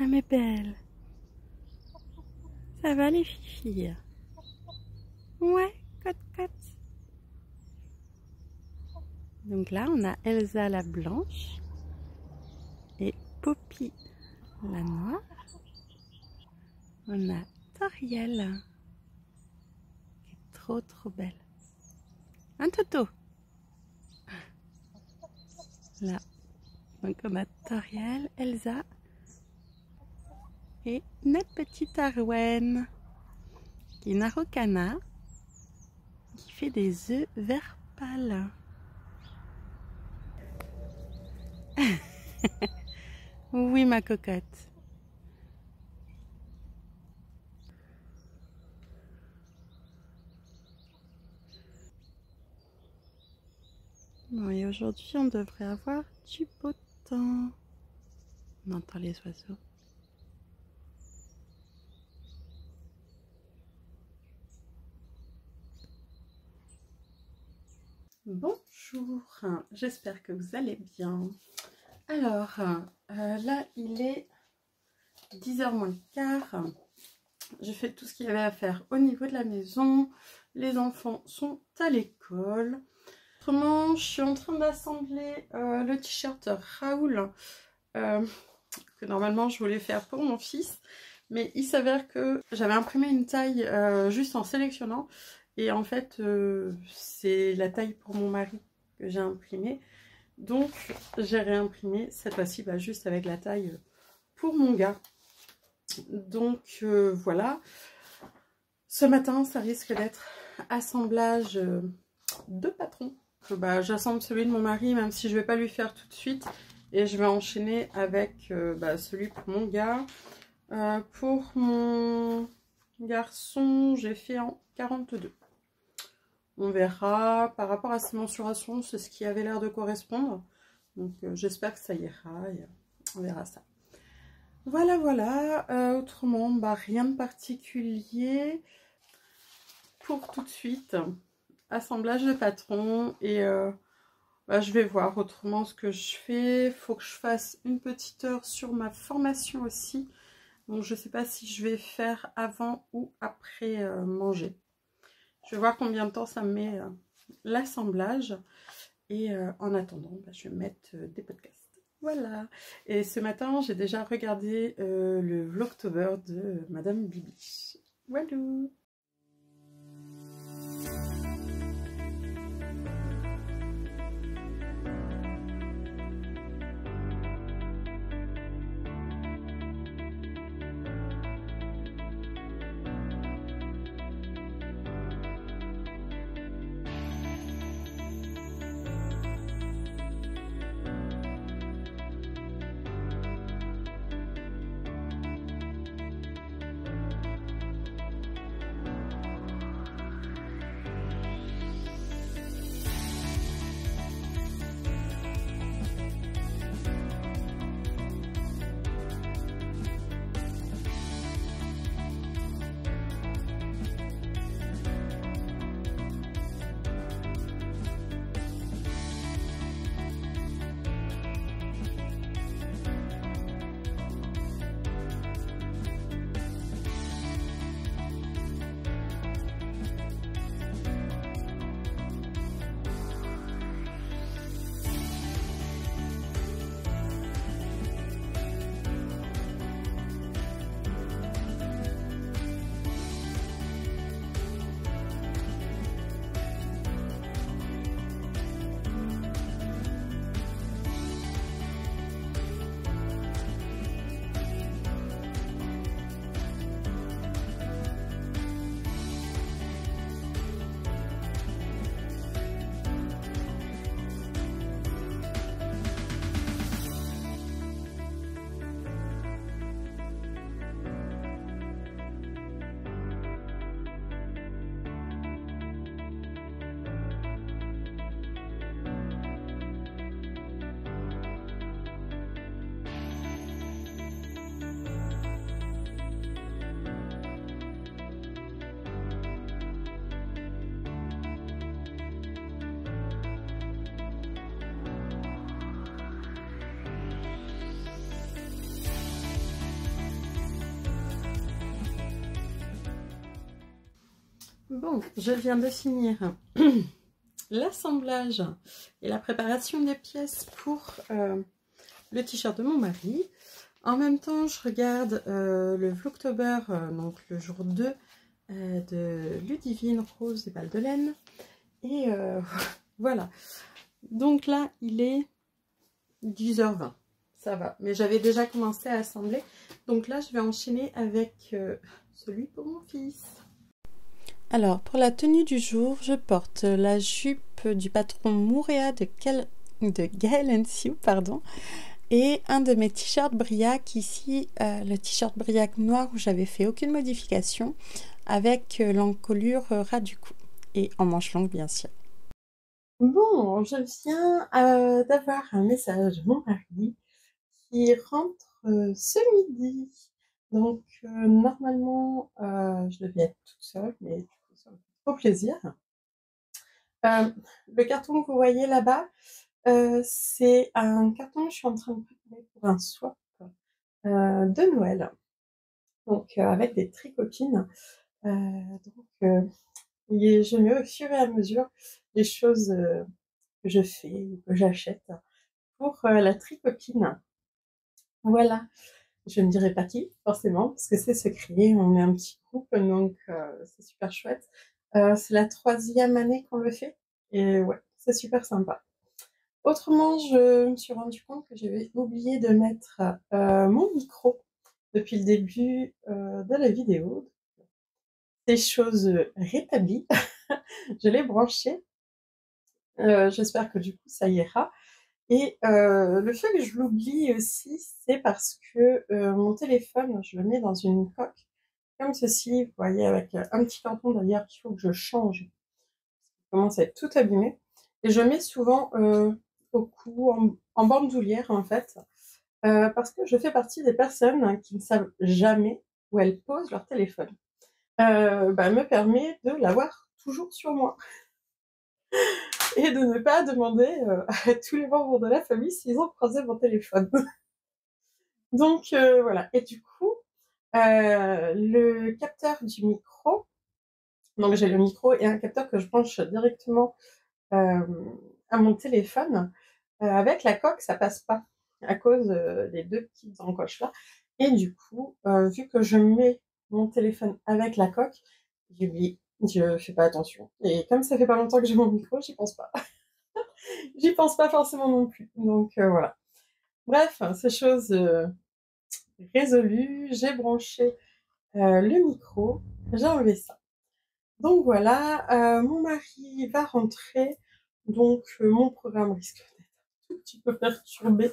Ah mes belles, ça va les filles? Ouais, cote. Donc là on a Elsa la blanche et Poppy la noire. On a Toriel qui est trop belle. Un toto. Là, donc on a Toriel, Elsa et notre petite Arwen qui est une Araucana qui fait des œufs vert pâle. Oui ma cocotte. Bon, et aujourd'hui on devrait avoir du beau temps. On entend les oiseaux. Bonjour, j'espère que vous allez bien. Alors, là il est 10h moins le quart. J'ai fait tout ce qu'il y avait à faire au niveau de la maison. Les enfants sont à l'école. Autrement, je suis en train d'assembler le t-shirt Raoul que normalement je voulais faire pour mon fils. Mais il s'avère que j'avais imprimé une taille juste en sélectionnant. Et en fait, c'est la taille pour mon mari que j'ai imprimé. Donc, j'ai réimprimé cette fois-ci juste avec la taille pour mon gars. Donc, voilà. Ce matin, ça risque d'être assemblage de patron. J'assemble celui de mon mari, même si je ne vais pas lui faire tout de suite. Et je vais enchaîner avec celui pour mon gars. Pour mon garçon, j'ai fait en 42. On verra. Par rapport à ces mensurations, c'est ce qui avait l'air de correspondre. Donc j'espère que ça ira et on verra ça. Voilà. Autrement, rien de particulier. Pour tout de suite, assemblage de patron. Et je vais voir autrement ce que je fais. Il faut que je fasse une petite heure sur ma formation aussi. Donc je ne sais pas si je vais faire avant ou après manger. Je vais voir combien de temps ça me met l'assemblage. Et en attendant, je vais mettre des podcasts. Voilà. Et ce matin, j'ai déjà regardé le Vlogtober de Madame Bibi. Voilà. Bon, je viens de finir l'assemblage et la préparation des pièces pour le t-shirt de mon mari. En même temps, je regarde le Vlogtober, donc le jour 2 de Ludivine, Rose et Balles de laine. Et voilà. Donc là, il est 10h20. Ça va. Mais j'avais déjà commencé à assembler. Donc là, je vais enchaîner avec celui pour mon fils. Alors, pour la tenue du jour, je porte la jupe du patron Mouréa de Gaël & Sue, pardon, et un de mes t-shirts Briac, ici, le t-shirt Briac noir où j'avais fait aucune modification, avec l'encolure ras du cou, et en manche longue, bien sûr. Bon, je viens d'avoir un message de mon mari qui rentre ce midi. Donc, normalement, je devais être toute seule, mais du coup, ça me fait trop plaisir. Le carton que vous voyez là-bas, c'est un carton que je suis en train de préparer pour un swap de Noël. Donc, avec des tricotines. Je mets au fur et à mesure les choses que je fais ou que j'achète pour la tricotine. Voilà. Je ne dirai pas qui, forcément, parce que c'est secret. On est un petit groupe, donc c'est super chouette. C'est la 3e année qu'on le fait. Et ouais, c'est super sympa. Autrement, je me suis rendu compte que j'avais oublié de mettre mon micro depuis le début de la vidéo. Des choses rétablies. Je l'ai branché. J'espère que du coup, ça ira. Et le fait que je l'oublie aussi, c'est parce que mon téléphone, je le mets dans une coque comme ceci, vous voyez, avec un petit carton d'ailleurs qu'il faut que je change. Il commence à être tout abîmé. Et je mets souvent au cou, en bandoulière en fait, parce que je fais partie des personnes qui ne savent jamais où elles posent leur téléphone. Me permet de l'avoir toujours sur moi. Et de ne pas demander à tous les membres de la famille s'ils ont croisé mon téléphone. Donc voilà. Et du coup, le capteur du micro, donc j'ai le micro et un capteur que je branche directement à mon téléphone. Avec la coque, ça passe pas à cause des 2 petites encoches là. Et du coup, vu que je mets mon téléphone avec la coque, j'oublie, je fais pas attention. Et comme ça fait pas longtemps que j'ai mon micro, j'y pense pas. J'y pense pas forcément non plus. Donc voilà. Bref, ces choses résolues, j'ai branché le micro, j'ai enlevé ça. Donc voilà, mon mari va rentrer, donc mon programme risque d'être un tout petit peu perturbé.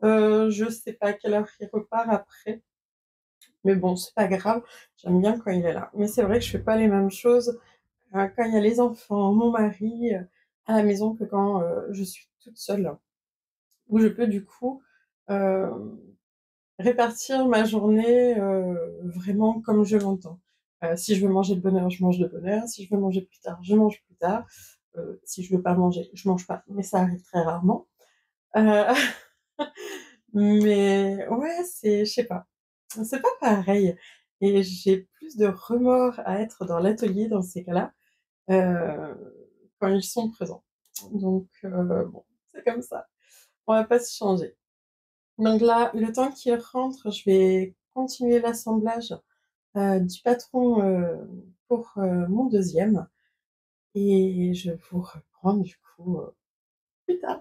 Je sais pas à quelle heure il repart après, mais bon, c'est pas grave, j'aime bien quand il est là. Mais c'est vrai que je fais pas les mêmes choses quand il y a les enfants, mon mari à la maison que quand je suis toute seule, où je peux du coup répartir ma journée vraiment comme je l'entends. Si je veux manger de bonne heure, je mange de bonne heure. Si je veux manger plus tard, je mange plus tard. Si je veux pas manger, je mange pas, mais ça arrive très rarement. Euh, mais ouais, je sais pas, c'est pas pareil. Et j'ai plus de remords à être dans l'atelier dans ces cas-là, euh, quand ils sont présents. Donc bon, c'est comme ça. On va pas se changer. Donc là, le temps qu'il rentre, je vais continuer l'assemblage du patron pour mon deuxième. Et je vous reprends du coup plus tard.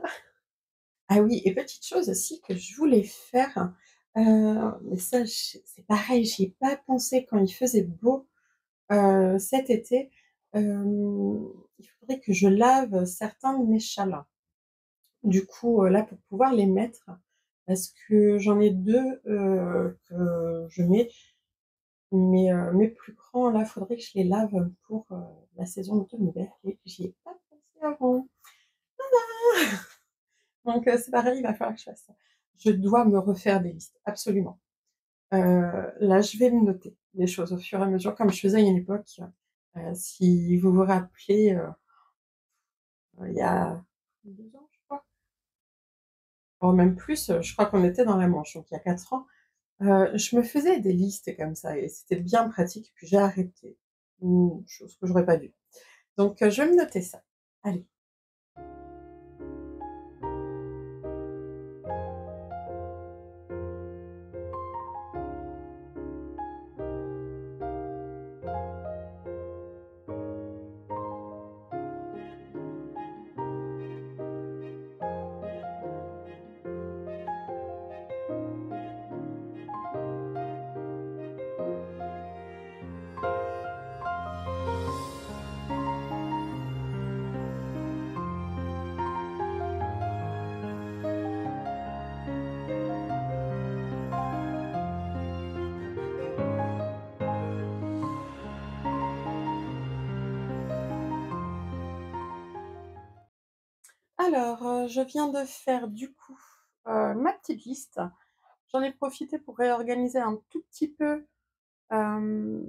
Ah oui, et petite chose aussi que je voulais faire, mais ça, c'est pareil, j'y ai pas pensé quand il faisait beau cet été. Il faudrait que je lave certains de mes châles. Du coup, là, pour pouvoir les mettre, parce que j'en ai 2 que je mets, mais mes plus grands, là, faudrait que je les lave pour la saison d'automne-hiver et j'y ai pas pensé avant. Donc c'est pareil, il va falloir que je fasse ça. Je dois me refaire des listes, absolument. Là, je vais me noter les choses au fur et à mesure, comme je faisais à une époque. Si vous vous rappelez, il y a 2 ans, je crois, voire même plus, je crois qu'on était dans la Manche, donc il y a 4 ans. Je me faisais des listes comme ça et c'était bien pratique, puis j'ai arrêté. ou chose que j'aurais pas dû. Donc je vais me noter ça. Allez. Alors, je viens de faire du coup, ma petite liste. J'en ai profité pour réorganiser un tout petit peu, hem,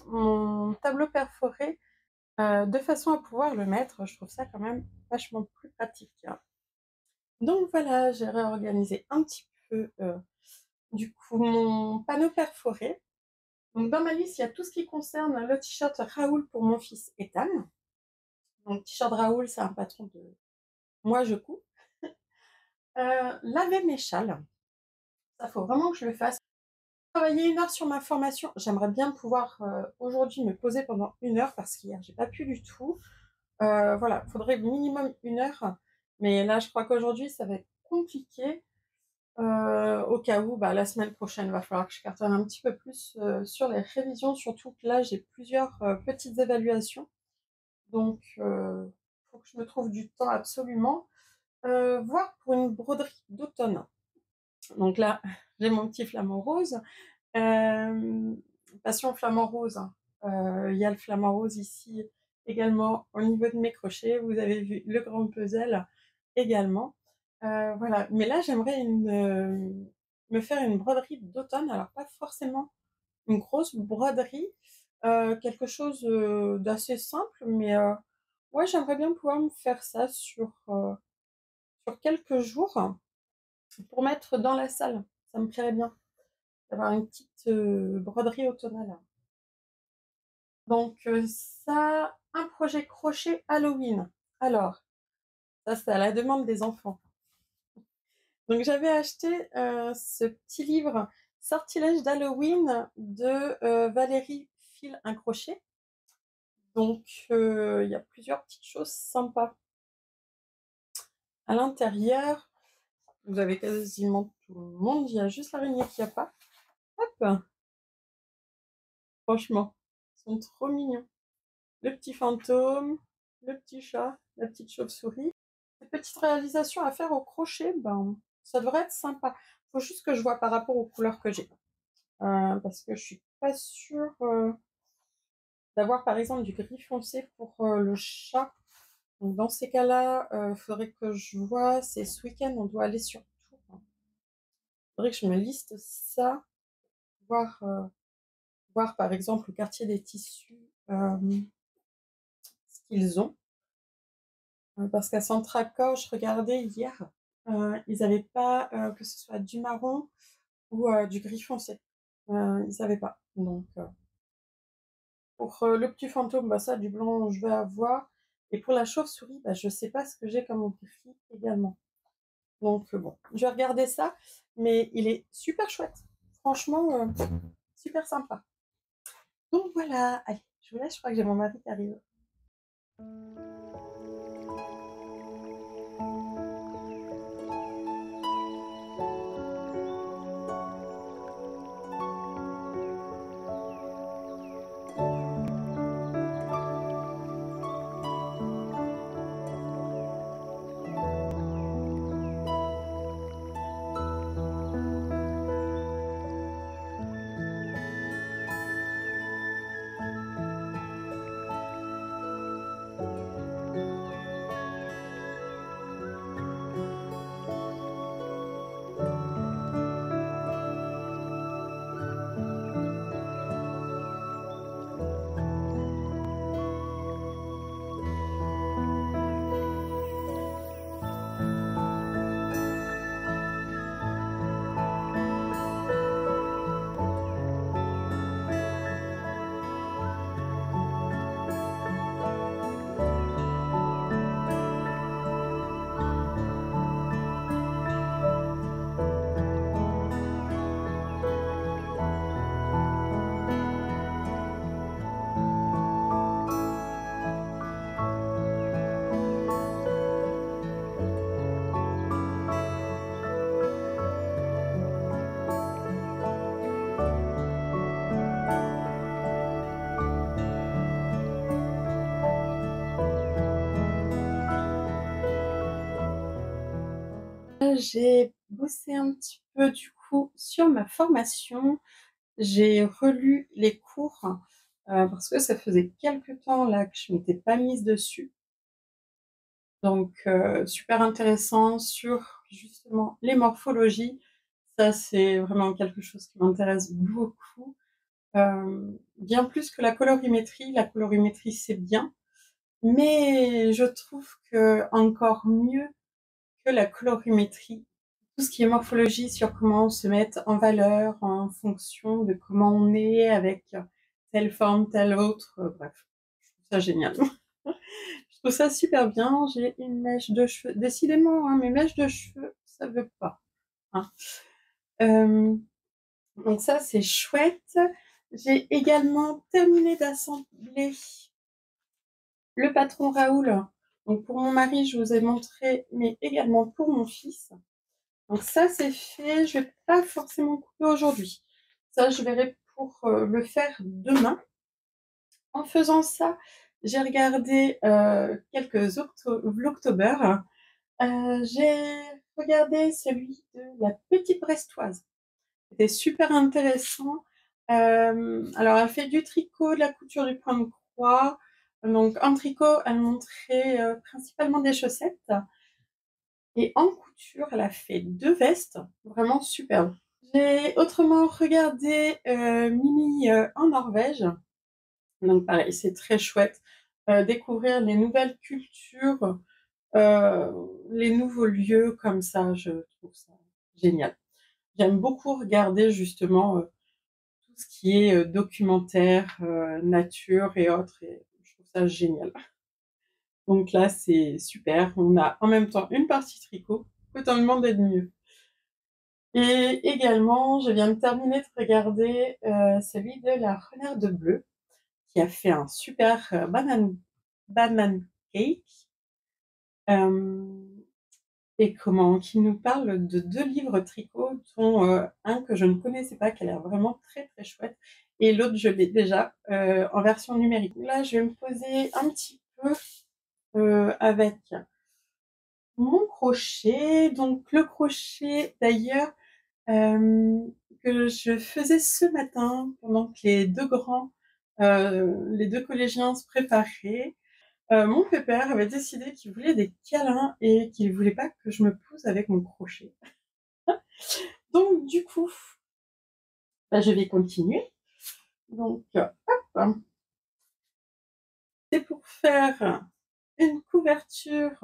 mon tableau perforé, de façon à pouvoir le mettre. Je trouve ça quand même vachement plus pratique, hein. Donc voilà, j'ai réorganisé un petit peu, du coup mon panneau perforé. Donc dans ma liste, il y a tout ce qui concerne le t-shirt Raoul pour mon fils Ethan. Donc t-shirt Raoul, c'est un patron de Moi je couds. Laver mes châles, ça faut vraiment que je le fasse. Travailler 1 heure sur ma formation, j'aimerais bien pouvoir, aujourd'hui me poser pendant 1 heure parce qu'hier j'ai pas pu du tout. Voilà, faudrait minimum 1 heure, mais là je crois qu'aujourd'hui ça va être compliqué. Au cas où, bah, la semaine prochaine, va falloir que je cartonne un petit peu plus, sur les révisions, surtout que là j'ai plusieurs, petites évaluations. Donc faut que je me trouve du temps absolument. Voir pour une broderie d'automne. Donc là, j'ai mon petit flamant rose. Hem, Passion flamant rose, hein. Il y a le flamant rose ici également au niveau de mes crochets. Vous avez vu le grand puzzle également. Voilà, mais là j'aimerais me faire une broderie d'automne, alors pas forcément une grosse broderie, quelque chose, d'assez simple, mais ouais, j'aimerais bien pouvoir me faire ça sur quelques jours pour mettre dans la salle. Ça me plairait bien d'avoir une petite, broderie automnale. Donc ça, un projet crochet Halloween. Alors, ça, c'est à la demande des enfants. Donc j'avais acheté, ce petit livre Sortilèges d'Halloween de, Valérie Fil un crochet. Donc il y a plusieurs petites choses sympas à l'intérieur. Vous avez quasiment tout le monde, il y a juste l'araignée qu'il y a pas. Hop! Franchement, ils sont trop mignons. Le petit fantôme, le petit chat, la petite chauve-souris. Ces petites réalisations à faire au crochet, ben, ça devrait être sympa. Faut juste que je vois par rapport aux couleurs que j'ai. Parce que je suis pas sûre, d'avoir par exemple du gris foncé pour, le chat. Donc dans ces cas-là, faudrait que je vois, c'est ce week-end, on doit aller sur Tours. Faudrait que je me liste ça, voir, voir par exemple au quartier des tissus, ce qu'ils ont. Parce qu'à Centracore, je regardais hier, ils avaient pas, que ce soit du marron ou du gris foncé. Ils avaient pas. Donc pour, le petit fantôme, bah, ça, du blanc, je vais avoir, et pour la chauve-souris, bah, je sais pas ce que j'ai comme gris également. Donc bon, je vais regarder ça, mais il est super chouette. Franchement, super sympa. Donc voilà, allez, je vous laisse, je crois que j'ai mon mari qui arrive. là, j'ai bossé un petit peu du coup sur ma formation. J'ai relu les cours parce que ça faisait quelque temps là que je m'étais pas mise dessus. Donc super intéressant sur justement les morphologies. Ça, c'est vraiment quelque chose qui m'intéresse beaucoup. Bien plus que la colorimétrie. La colorimétrie, c'est bien, mais je trouve que encore mieux que la colorimétrie, tout ce qui est morphologie sur comment on se met en valeur en fonction de comment on est avec telle forme, telle autre, bref, je trouve ça génial. Je trouve ça super bien. J'ai une mèche de cheveux. Décidément, hein, mes mèches de cheveux, ça veut pas. Hein. Donc ça, c'est chouette. J'ai également terminé d'assembler le patron Raoul. Donc pour mon mari, je vous ai montré, mais également pour mon fils. Donc ça, c'est fait. Je vais pas forcément couper aujourd'hui. Ça, je verrai pour le faire demain. En faisant ça, j'ai regardé quelques Vlogtober. J'ai regardé celui de la petite Brestoise. C'était super intéressant. Alors, elle fait du tricot, de la couture du point de croix. Donc, en tricot, elle montrait principalement des chaussettes. Et en couture, elle a fait 2 vestes, vraiment superbes. J'ai autrement regardé Mimi en Norvège. Donc pareil, c'est très chouette. Découvrir les nouvelles cultures, les nouveaux lieux comme ça, je trouve ça génial. J'aime beaucoup regarder justement tout ce qui est documentaire, nature et autres, et je trouve ça génial. Donc là, c'est super. On a en même temps une partie tricot, autant demander de mieux. Et également, je viens de terminer de regarder celui de la Renarde Bleue, qui a fait un super banane cake, et qui nous parle de 2 livres tricot, dont un que je ne connaissais pas, qui a l'air vraiment très très chouette, et l'autre je l'ai déjà en version numérique. Là, je vais me poser un petit peu avec mon crochet. Donc le crochet d'ailleurs que je faisais ce matin pendant que les 2 collégiens se préparaient. Mon pépère avait décidé qu'il voulait des câlins et qu'il voulait pas que je me pose avec mon crochet. Donc du coup, bah, je vais continuer. Donc hop, c'est pour faire une couverture.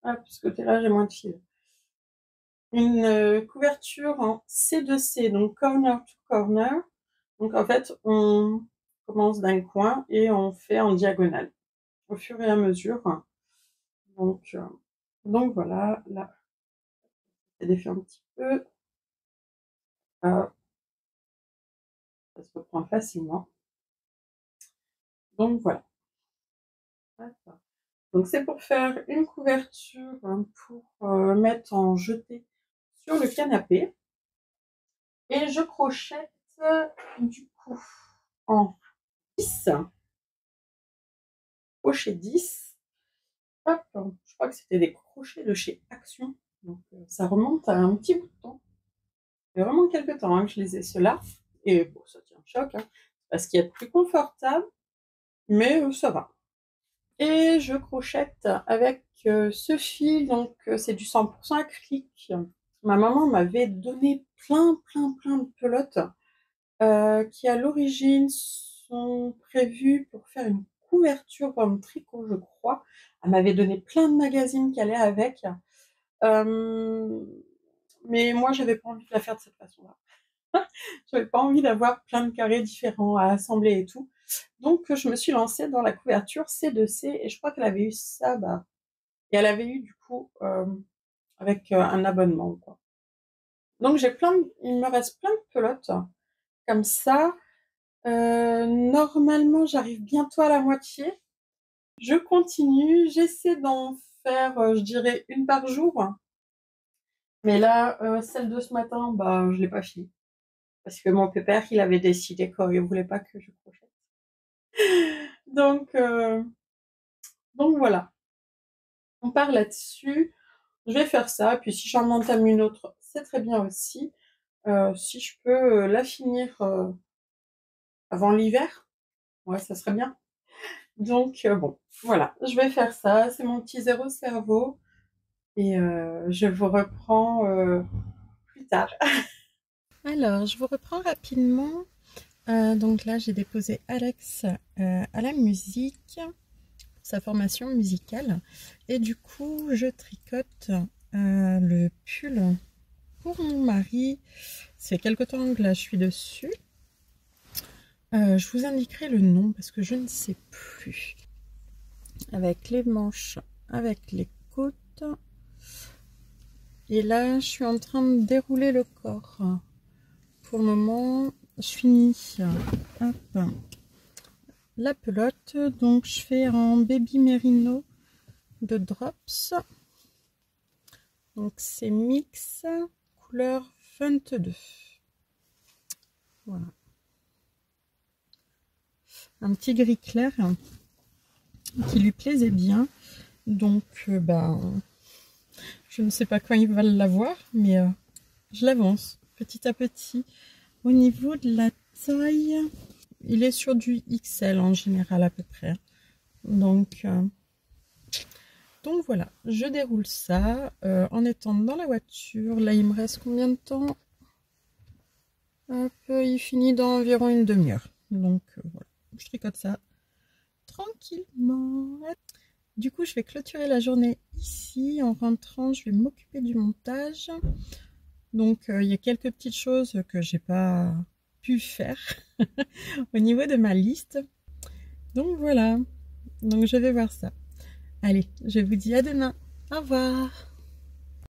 Ah, de ce côté-là, j'ai moins de fil. Une couverture en C2C, donc corner to corner. Donc en fait, on commence d'un coin et on fait en diagonale au fur et à mesure. Donc, voilà, là, j'ai défait un petit peu. Ça se reprend facilement. Donc voilà. Donc c'est pour faire une couverture pour mettre en jeté sur le canapé. Et je crochette du coup en 10. Crochet 10. Hop, je crois que c'était des crochets de chez Action. Donc ça remonte à un petit bout de temps. Il y a vraiment quelques temps que je les ai ceux-là. Et bon, ça tient choc, hein, parce qu'il y a plus confortable, mais ça va. Et je crochette avec ce fil, donc c'est du 100% acrylique. Ma maman m'avait donné plein de pelotes qui à l'origine sont prévues pour faire une couverture pour un tricot, je crois. Elle m'avait donné plein de magazines qui allaient avec. Mais moi, j'avais pas envie de la faire de cette façon-là. J'avais pas envie d'avoir plein de carrés différents à assembler et tout. Donc, je me suis lancée dans la couverture C2C et je crois qu'elle avait eu ça, et elle avait eu du coup avec un abonnement, quoi. Donc, il me reste plein de pelotes comme ça. Normalement, j'arrive bientôt à la moitié. Je continue, j'essaie d'en faire, je dirais, une par jour. Mais là, celle de ce matin, je l'ai pas finie. Parce que mon pépère, il avait décidé qu'il voulait pas que je crochette. Donc, donc voilà. On part là-dessus. je vais faire ça. Puis si j'en entame une autre, c'est très bien aussi. Si je peux la finir avant l'hiver, ouais, ça serait bien. Donc bon, voilà, je vais faire ça. C'est mon petit zéro cerveau. Et je vous reprends plus tard. Alors, je vous reprends rapidement. Donc là, j'ai déposé Alex à la musique, sa formation musicale. Et du coup, je tricote le pull pour mon mari. C'est quelque temps que là, je suis dessus. Je vous indiquerai le nom parce que je ne sais plus. Avec les manches, avec les côtes. Et là, je suis en train de dérouler le corps. Pour le moment, je finis hop, la pelote. Donc, je fais en baby merino de drops. Donc, c'est mix couleur 22. Voilà. Un petit gris clair qui lui plaisait bien. Donc, je ne sais pas quand il va l'avoir, mais je l'avance petit à petit. Au niveau de la taille, il est sur du XL en général à peu près. Donc voilà, je déroule ça en étant dans la voiture. Là, il me reste combien de temps? Hop, il finit dans environ une demi-heure. Donc voilà, je tricote ça tranquillement. Du coup, je vais clôturer la journée ici. En rentrant, je vais m'occuper du montage. Donc, il y a quelques petites choses que j'ai pas pu faire au niveau de ma liste. Donc voilà, donc je vais voir ça. Allez, je vous dis à demain. Au revoir.